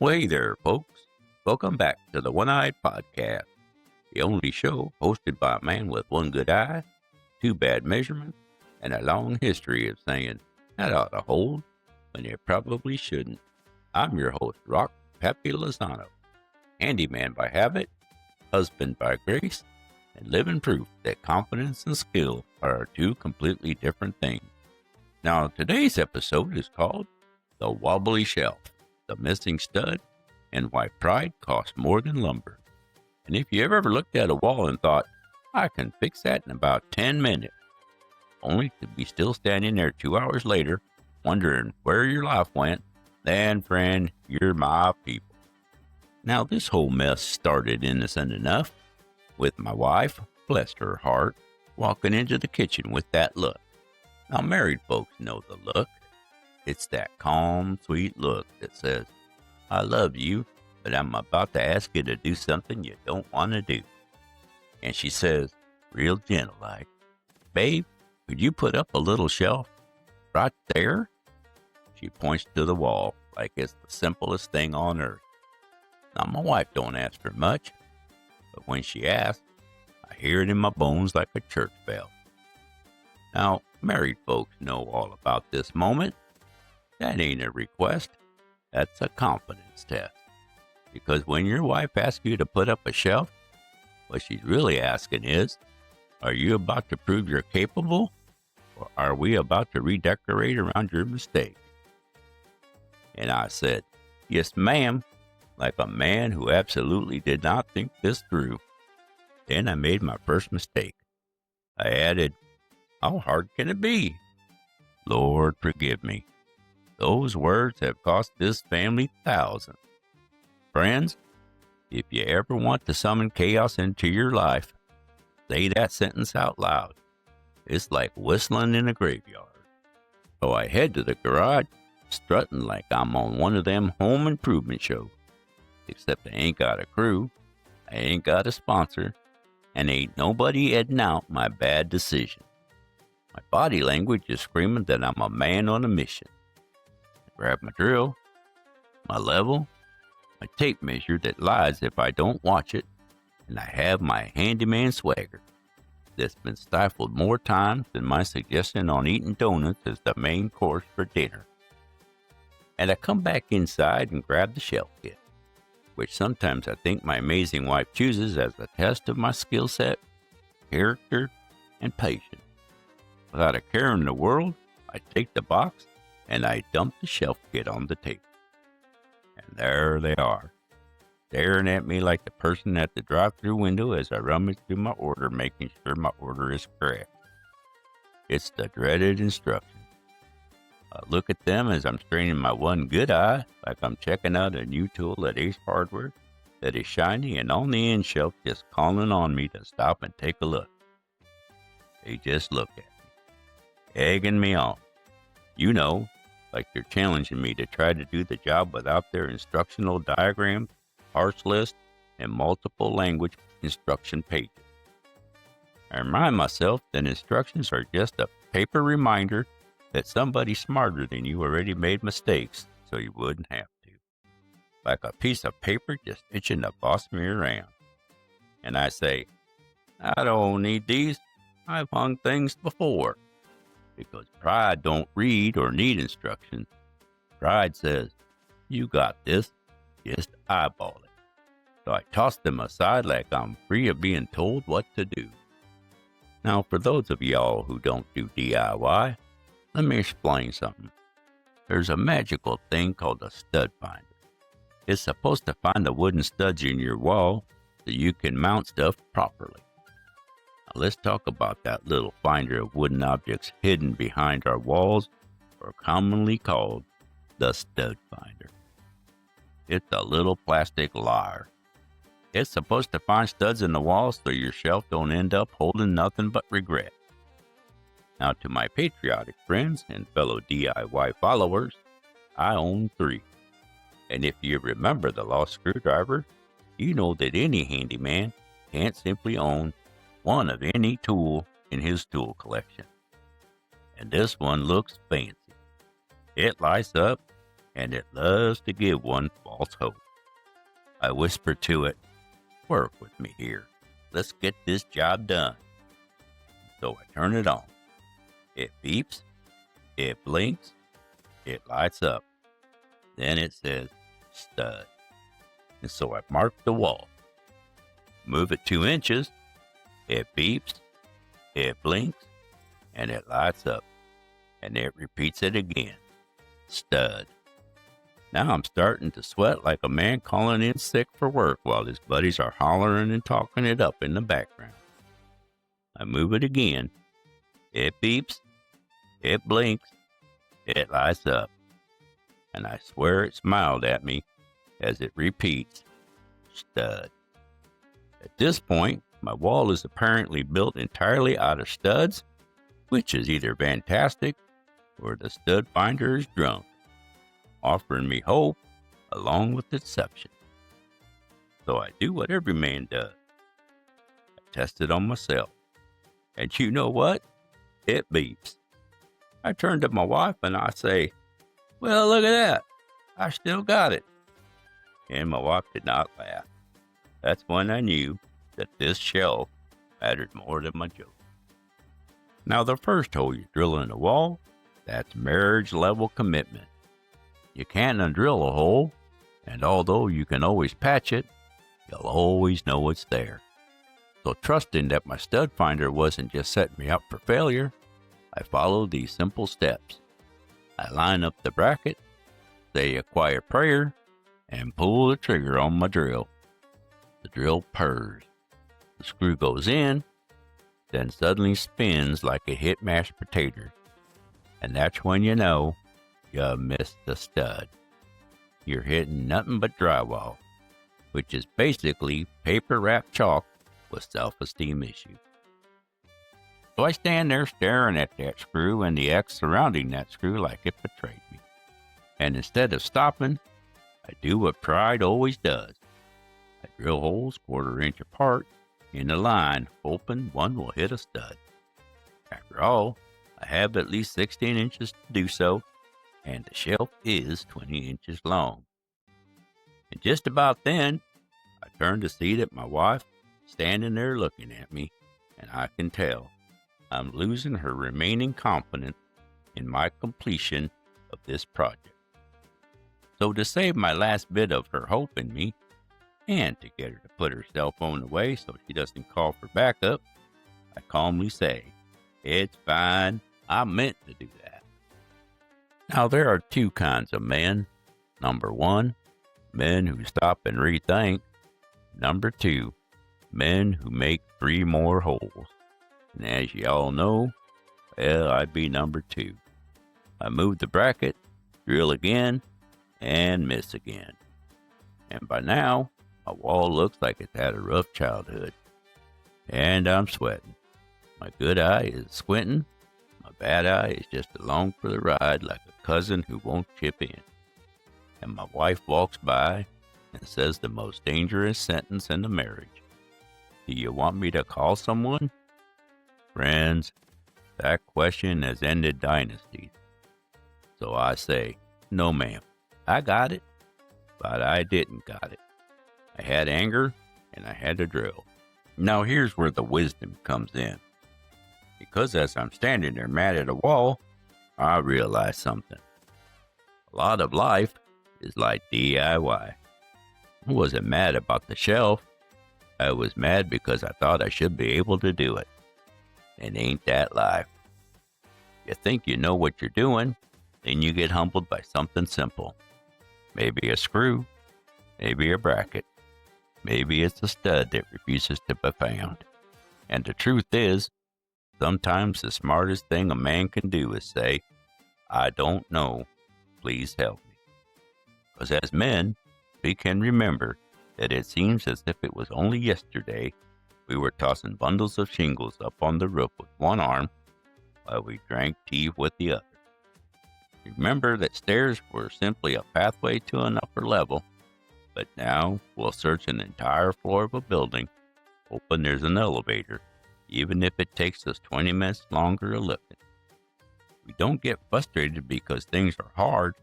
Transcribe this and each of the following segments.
Well, hey there, folks. Welcome back to the One-Eyed Podcast, the only show hosted by a man with one good eye, two bad measurements, and a long history of saying, that ought to hold, when it probably shouldn't. I'm your host, Pappy Lozano, handyman by habit, husband by grace, and living proof that confidence and skill are two completely different things. Now, today's episode is called The Wobbly Shelf, the missing stud, and why pride costs more than lumber. And if you ever looked at a wall and thought, I can fix that in about 10 minutes, only to be still standing there 2 hours later, wondering where your life went, then, friend, you're my people. Now, this whole mess started innocent enough, with my wife, bless her heart, walking into the kitchen with that look. Now, married folks know the look. It's that calm, sweet look that says, I love you, but I'm about to ask you to do something you don't want to do. And she says, real gentle like, babe, could you put up a little shelf right there? She points to the wall like it's the simplest thing on earth. Now, my wife don't ask for much, but when she asks, I hear it in my bones like a church bell. Now, married folks know all about this moment. That ain't a request. That's a confidence test. Because when your wife asks you to put up a shelf, what she's really asking is, are you about to prove you're capable? Or are we about to redecorate around your mistake? And I said, yes, ma'am, like a man who absolutely did not think this through. Then I made my first mistake. I added, how hard can it be? Lord, forgive me. Those words have cost this family thousands. Friends, if you ever want to summon chaos into your life, say that sentence out loud. It's like whistling in a graveyard. So I head to the garage, strutting like I'm on one of them home improvement shows. Except I ain't got a crew, I ain't got a sponsor, and ain't nobody heading out my bad decision. My body language is screaming that I'm a man on a mission. Grab my drill, my level, my tape measure that lies if I don't watch it, and I have my handyman swagger that's been stifled more times than my suggestion on eating donuts as the main course for dinner. And I come back inside and grab the shelf kit, which sometimes I think my amazing wife chooses as a test of my skill set, character, and patience. Without a care in the world, I take the box and I dump the shelf kit on the table. And there they are, staring at me like the person at the drive-thru window as I rummage through my order, making sure my order is correct. It's the dreaded instructions. I look at them as I'm straining my one good eye, like I'm checking out a new tool at Ace Hardware that is shiny and on the end shelf just calling on me to stop and take a look. They just look at me, egging me on. You know, like they're challenging me to try to do the job without their instructional diagrams, parts list, and multiple language instruction pages. I remind myself that instructions are just a paper reminder that somebody smarter than you already made mistakes so you wouldn't have to. Like a piece of paper just itching to boss me around. And I say, I don't need these. I've hung things before. Because pride don't read or need instructions. Pride says, you got this, just eyeball it. So I toss them aside like I'm free of being told what to do. Now, for those of y'all who don't do DIY, let me explain something. There's a magical thing called a stud finder. It's supposed to find the wooden studs in your wall so you can mount stuff properly. Now let's talk about that little finder of wooden objects hidden behind our walls, or commonly called the stud finder. It's a little plastic liar. It's supposed to find studs in the wall so your shelf don't end up holding nothing but regret. Now, to my patriotic friends and fellow DIY followers, I own 3. And if you remember the lost screwdriver, you know that any handyman can't simply own one of any tool in his tool collection. And this one looks fancy. It lights up, and it loves to give one false hope. I whisper to it, "Work with me here. Let's get this job done." So I turn it on. It beeps, it blinks, it lights up. Then it says, "Stud." And so I mark the wall. Move it 2 inches, it beeps, it blinks, and it lights up. And it repeats it again. "Stud." Now I'm starting to sweat like a man calling in sick for work while his buddies are hollering and talking it up in the background. I move it again. It beeps, it blinks, it lights up. And I swear it smiled at me as it repeats, "Stud." At this point, my wall is apparently built entirely out of studs, which is either fantastic or the stud finder is drunk, offering me hope along with deception. So I do what every man does. I test it on myself. And you know what? It beeps. I turn to my wife and I say, "Well, look at that. I still got it." And my wife did not laugh. That's when I knew that this shelf mattered more than my joke. Now, the first hole you drill in the wall, that's marriage-level commitment. You can't undrill a hole, and although you can always patch it, you'll always know it's there. So trusting that my stud finder wasn't just setting me up for failure, I followed these simple steps. I line up the bracket, say a quiet prayer, and pull the trigger on my drill. The drill purrs. The screw goes in, then suddenly spins like it hit mashed potatoes. And that's when you know you missed the stud. You're hitting nothing but drywall, which is basically paper-wrapped chalk with self-esteem issues. So I stand there staring at that screw and the X surrounding that screw like it betrayed me. And instead of stopping, I do what pride always does. I drill holes 1/4 inch apart in a line, hoping one will hit a stud. After all, I have at least 16 inches to do so, and the shelf is 20 inches long. And just about then, I turn to see that my wife standing there looking at me, and I can tell I'm losing her remaining confidence in my completion of this project. So to save my last bit of her hope in me, and to get her to put her cell phone away so she doesn't call for backup, I calmly say, "It's fine. I meant to do that." Now, there are 2 kinds of men. Number 1, men who stop and rethink. Number 2, men who make 3 more holes. And as you all know, well, I'd be number 2. I move the bracket, drill again, and miss again. And by now, my wall looks like it's had a rough childhood. And I'm sweating. My good eye is squinting. My bad eye is just along for the ride like a cousin who won't chip in. And my wife walks by and says the most dangerous sentence in the marriage. "Do you want me to call someone?" Friends, that question has ended dynasties. So I say, "No, ma'am. I got it, but I didn't got it. I had anger, and I had to drill." Now here's where the wisdom comes in. Because as I'm standing there mad at a wall, I realize something. A lot of life is like DIY. I wasn't mad about the shelf. I was mad because I thought I should be able to do it. And ain't that life? You think you know what you're doing, then you get humbled by something simple. Maybe a screw, maybe a bracket, maybe it's a stud that refuses to be found. And the truth is, sometimes the smartest thing a man can do is say, "I don't know, please help me." Because as men, we can remember that it seems as if it was only yesterday we were tossing bundles of shingles up on the roof with one arm while we drank tea with the other. Remember that stairs were simply a pathway to an upper level, but now we'll search an entire floor of a building, hoping there's an elevator, even if it takes us 20 minutes longer to lift it. We don't get frustrated because things are hard.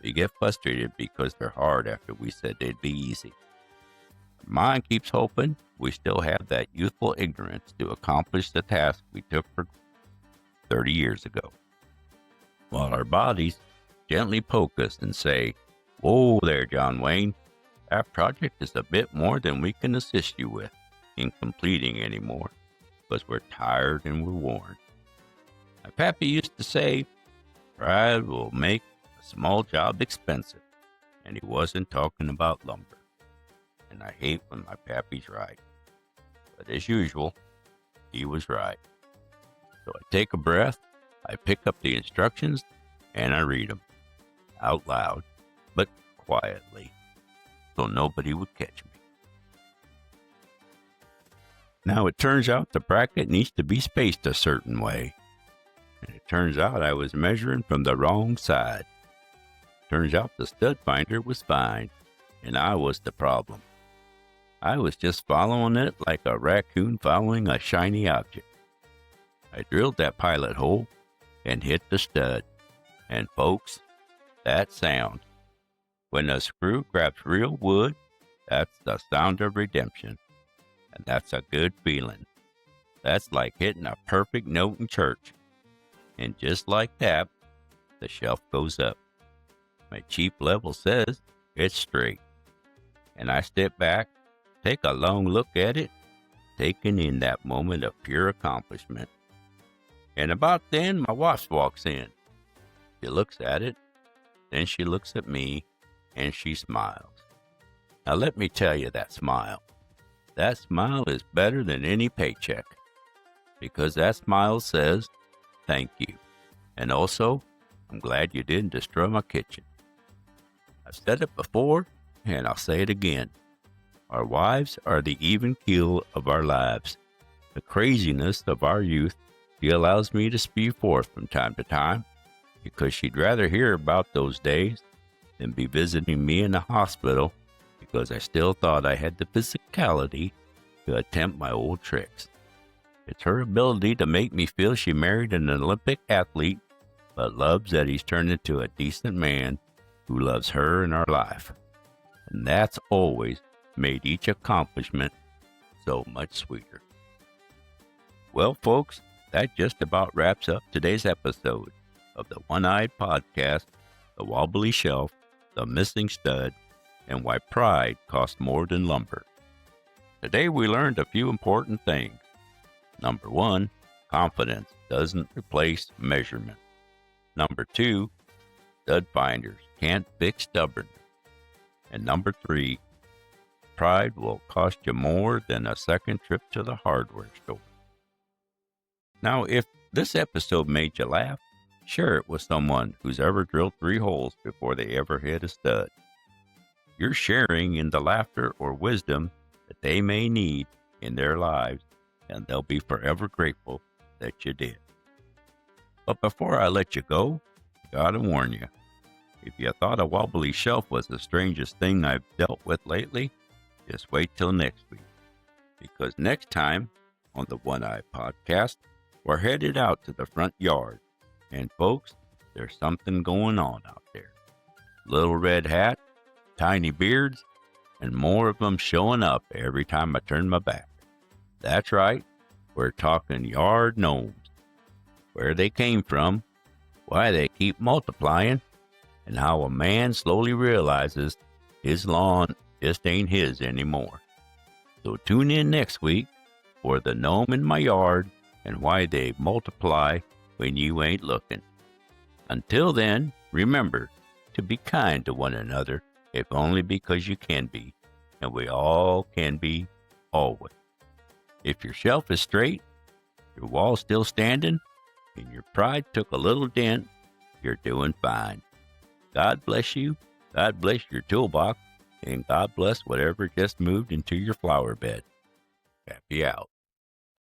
We get frustrated because they're hard after we said they'd be easy. Our mind keeps hoping we still have that youthful ignorance to accomplish the task we took for 30 years ago. While our bodies gently poke us and say, "Whoa there, John Wayne. That project is a bit more than we can assist you with in completing anymore, because we're tired and we're worn." My pappy used to say, pride will make a small job expensive, and he wasn't talking about lumber. And I hate when my pappy's right. But as usual, he was right. So I take a breath, I pick up the instructions, and I read them out loud, but quietly, so nobody would catch me. Now it turns out the bracket needs to be spaced a certain way. And it turns out I was measuring from the wrong side. Turns out the stud finder was fine, and I was the problem. I was just following it like a raccoon following a shiny object. I drilled that pilot hole and hit the stud. And folks, that sound, when a screw grabs real wood, that's the sound of redemption. And that's a good feeling. That's like hitting a perfect note in church. And just like that, the shelf goes up. My cheap level says it's straight. And I step back, take a long look at it, taking in that moment of pure accomplishment. And about then, my wife walks in. She looks at it, then she looks at me, and she smiles. Now let me tell you that smile. That smile is better than any paycheck, because that smile says, "Thank you. And also, I'm glad you didn't destroy my kitchen." I've said it before, and I'll say it again. Our wives are the even keel of our lives. The craziness of our youth she allows me to spew forth from time to time, because she'd rather hear about those days than be visiting me in the hospital because I still thought I had the physicality to attempt my old tricks. It's her ability to make me feel she married an Olympic athlete, but loves that he's turned into a decent man who loves her and our life. And that's always made each accomplishment so much sweeter. Well, folks, that just about wraps up today's episode of the One-Eyed Podcast, The Wobbly Shelf, The Missing Stud, and Why Pride Costs More Than Lumber. Today we learned a few important things. Number 1, confidence doesn't replace measurement. Number 2, stud finders can't fix stubbornness. And number 3, pride will cost you more than a second trip to the hardware store. Now, if this episode made you laugh, share it with someone who's ever drilled 3 holes before they ever hit a stud. You're sharing in the laughter or wisdom that they may need in their lives, and they'll be forever grateful that you did. But before I let you go, I gotta warn you. If you thought a wobbly shelf was the strangest thing I've dealt with lately, just wait till next week. Because next time on the One-Eye Podcast, we're headed out to the front yard. And folks, there's something going on out there. Little red hat, tiny beards, and more of them showing up every time I turn my back. That's right, we're talking yard gnomes. Where they came from, why they keep multiplying, and how a man slowly realizes his lawn just ain't his anymore. So tune in next week for the gnome in my yard and why they multiply when you ain't looking. Until then, remember to be kind to one another, if only because you can be, and we all can be, always. If your shelf is straight, your wall's still standing, and your pride took a little dent, you're doing fine. God bless you, God bless your toolbox, and God bless whatever just moved into your flower bed. Pappy out.